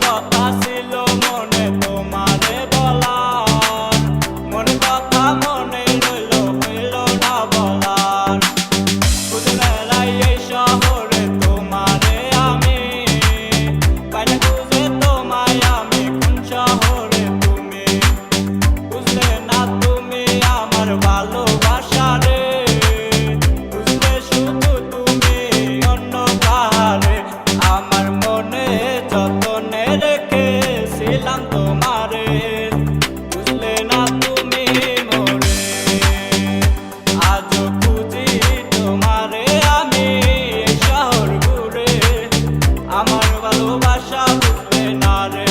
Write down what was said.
কথা ছিল মনে তোমারে বলার, মন কথা মনে রইল হইল না বলার। খুঁজে বেড়াই এই শহরে তোমারে আমি, বাইরে খুঁজে তোমায় আমি, কোন শহরে তুমি? বুঝলে না তুমি আমার ভালোবাসা রে, বুঝলে শুধু তুমি অন্য কাহারে। আমার মনে যতনে রেখেছিলাম তোমারে, বুঝলে না তুমি মোরে। আজও খুঁজি তোমারে আমি এই শহর ঘুরে, আমার ভালোবাসা বুঝলে না রে।